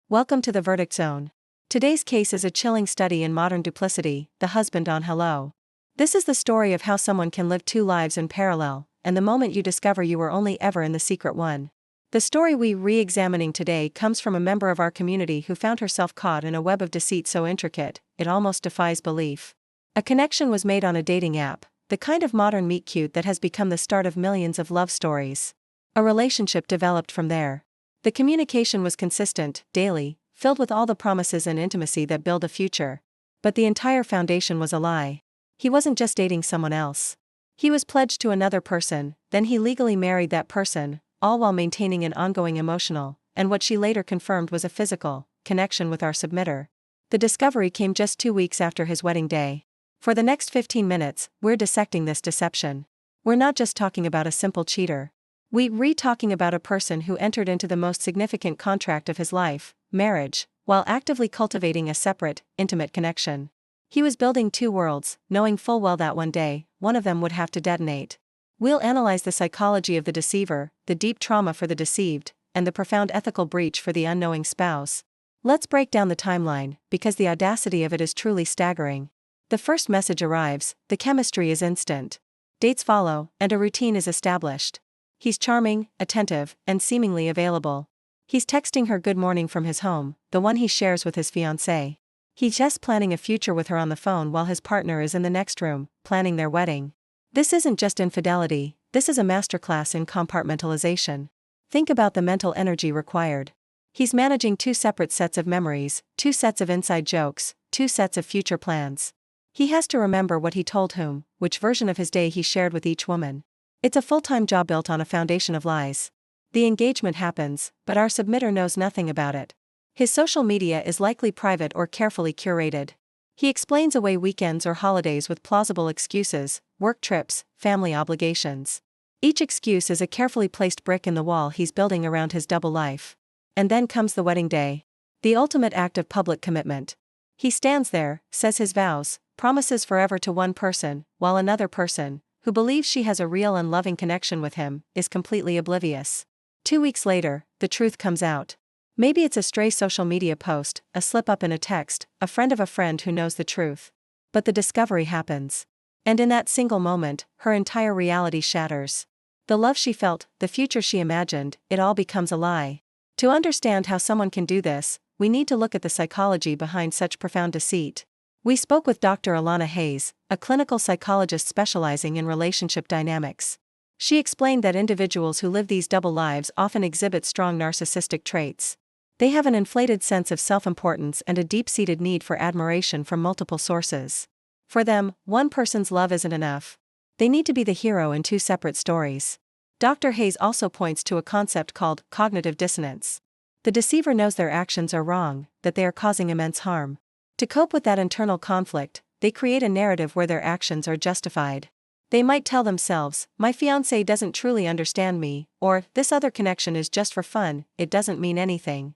Welcome to the verdict zone. Today's case is a chilling study in modern duplicity, The Husband on Hello. This is the story of how someone can live two lives in parallel, and the moment you discover you were only ever in the secret one. The story we're re-examining today comes from a member of our community who found herself caught in a web of deceit so intricate, it almost defies belief. A connection was made on a dating app, the kind of modern meet-cute that has become the start of millions of love stories. A relationship developed from there. The communication was consistent, daily, filled with all the promises and intimacy that build a future. But the entire foundation was a lie. He wasn't just dating someone else. He was pledged to another person, then he legally married that person, all while maintaining an ongoing emotional, and what she later confirmed was a physical, connection with our submitter. The discovery came just 2 weeks after his wedding day. For the next 15 minutes, we're dissecting this deception. We're not just talking about a simple cheater. We're talking about a person who entered into the most significant contract of his life, marriage, while actively cultivating a separate, intimate connection. He was building two worlds, knowing full well that one day, one of them would have to detonate. We'll analyze the psychology of the deceiver, the deep trauma for the deceived, and the profound ethical breach for the unknowing spouse. Let's break down the timeline, because the audacity of it is truly staggering. The first message arrives, the chemistry is instant. Dates follow, and a routine is established. He's charming, attentive, and seemingly available. He's texting her good morning from his home, the one he shares with his fiancée. He's just planning a future with her on the phone while his partner is in the next room, planning their wedding. This isn't just infidelity, this is a masterclass in compartmentalization. Think about the mental energy required. He's managing two separate sets of memories, two sets of inside jokes, two sets of future plans. He has to remember what he told whom, which version of his day he shared with each woman. It's a full-time job built on a foundation of lies. The engagement happens, but our submitter knows nothing about it. His social media is likely private or carefully curated. He explains away weekends or holidays with plausible excuses, work trips, family obligations. Each excuse is a carefully placed brick in the wall he's building around his double life. And then comes the wedding day. The ultimate act of public commitment. He stands there, says his vows, promises forever to one person, while another person, who believes she has a real and loving connection with him, is completely oblivious. 2 weeks later, the truth comes out. Maybe it's a stray social media post, a slip-up in a text, a friend of a friend who knows the truth. But the discovery happens. And in that single moment, her entire reality shatters. The love she felt, the future she imagined, it all becomes a lie. To understand how someone can do this, we need to look at the psychology behind such profound deceit. We spoke with Dr. Alana Hayes, a clinical psychologist specializing in relationship dynamics. She explained that individuals who live these double lives often exhibit strong narcissistic traits. They have an inflated sense of self-importance and a deep-seated need for admiration from multiple sources. For them, one person's love isn't enough. They need to be the hero in two separate stories. Dr. Hayes also points to a concept called cognitive dissonance. The deceiver knows their actions are wrong, that they are causing immense harm. To cope with that internal conflict, they create a narrative where their actions are justified. They might tell themselves, my fiancé doesn't truly understand me, or, this other connection is just for fun, it doesn't mean anything.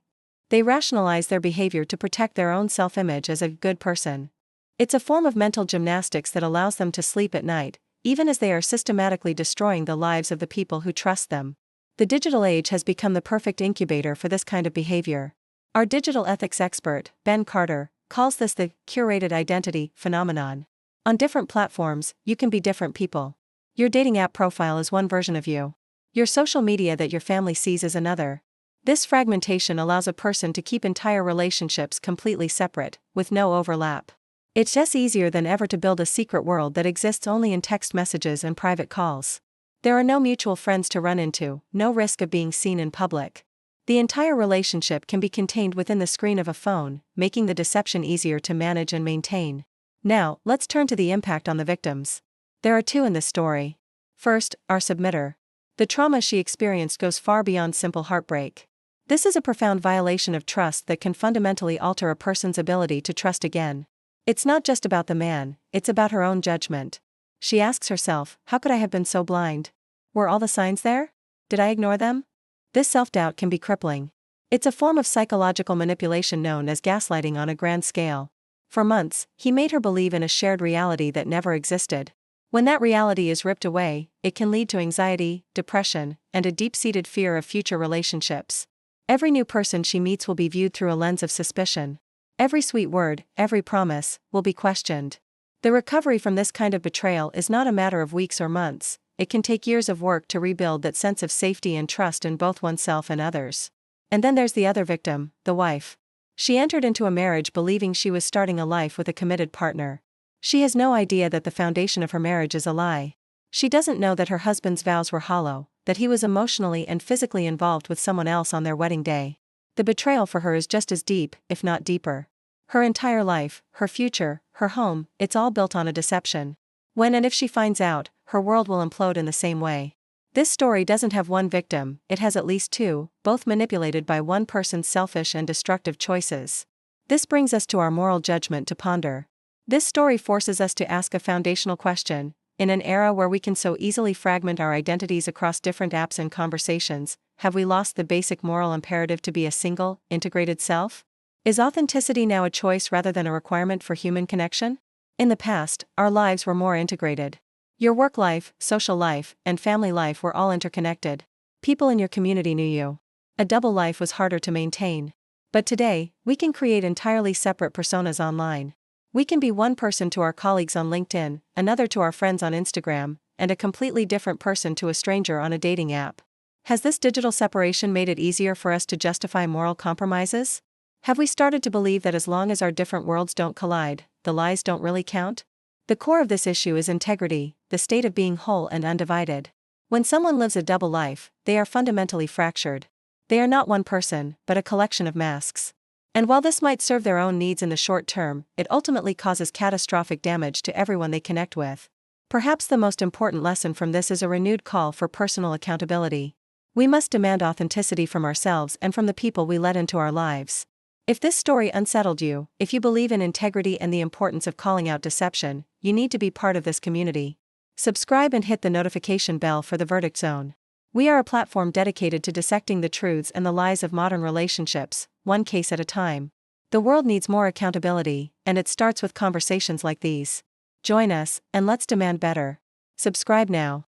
They rationalize their behavior to protect their own self-image as a good person. It's a form of mental gymnastics that allows them to sleep at night, even as they are systematically destroying the lives of the people who trust them. The digital age has become the perfect incubator for this kind of behavior. Our digital ethics expert, Ben Carter, calls this the curated identity phenomenon. On different platforms, you can be different people. Your dating app profile is one version of you. Your social media that your family sees is another. This fragmentation allows a person to keep entire relationships completely separate, with no overlap. It's just easier than ever to build a secret world that exists only in text messages and private calls. There are no mutual friends to run into, no risk of being seen in public. The entire relationship can be contained within the screen of a phone, making the deception easier to manage and maintain. Now, let's turn to the impact on the victims. There are two in this story. First, our submitter. The trauma she experienced goes far beyond simple heartbreak. This is a profound violation of trust that can fundamentally alter a person's ability to trust again. It's not just about the man, it's about her own judgment. She asks herself, how could I have been so blind? Were all the signs there? Did I ignore them? This self-doubt can be crippling. It's a form of psychological manipulation known as gaslighting on a grand scale. For months, he made her believe in a shared reality that never existed. When that reality is ripped away, it can lead to anxiety, depression, and a deep-seated fear of future relationships. Every new person she meets will be viewed through a lens of suspicion. Every sweet word, every promise, will be questioned. The recovery from this kind of betrayal is not a matter of weeks or months. It can take years of work to rebuild that sense of safety and trust in both oneself and others. And then there's the other victim, the wife. She entered into a marriage believing she was starting a life with a committed partner. She has no idea that the foundation of her marriage is a lie. She doesn't know that her husband's vows were hollow, that he was emotionally and physically involved with someone else on their wedding day. The betrayal for her is just as deep, if not deeper. Her entire life, her future, her home, it's all built on a deception. When and if she finds out, her world will implode in the same way. This story doesn't have one victim, it has at least two, both manipulated by one person's selfish and destructive choices. This brings us to our moral judgment to ponder. This story forces us to ask a foundational question. In an era where we can so easily fragment our identities across different apps and conversations, have we lost the basic moral imperative to be a single, integrated self? Is authenticity now a choice rather than a requirement for human connection? In the past, our lives were more integrated. Your work life, social life, and family life were all interconnected. People in your community knew you. A double life was harder to maintain. But today, we can create entirely separate personas online. We can be one person to our colleagues on LinkedIn, another to our friends on Instagram, and a completely different person to a stranger on a dating app. Has this digital separation made it easier for us to justify moral compromises? Have we started to believe that as long as our different worlds don't collide, the lies don't really count? The core of this issue is integrity, the state of being whole and undivided. When someone lives a double life, they are fundamentally fractured. They are not one person, but a collection of masks. And while this might serve their own needs in the short term, it ultimately causes catastrophic damage to everyone they connect with. Perhaps the most important lesson from this is a renewed call for personal accountability. We must demand authenticity from ourselves and from the people we let into our lives. If this story unsettled you, if you believe in integrity and the importance of calling out deception, you need to be part of this community. Subscribe and hit the notification bell for the verdict zone. We are a platform dedicated to dissecting the truths and the lies of modern relationships, one case at a time. The world needs more accountability, and it starts with conversations like these. Join us, and let's demand better. Subscribe now.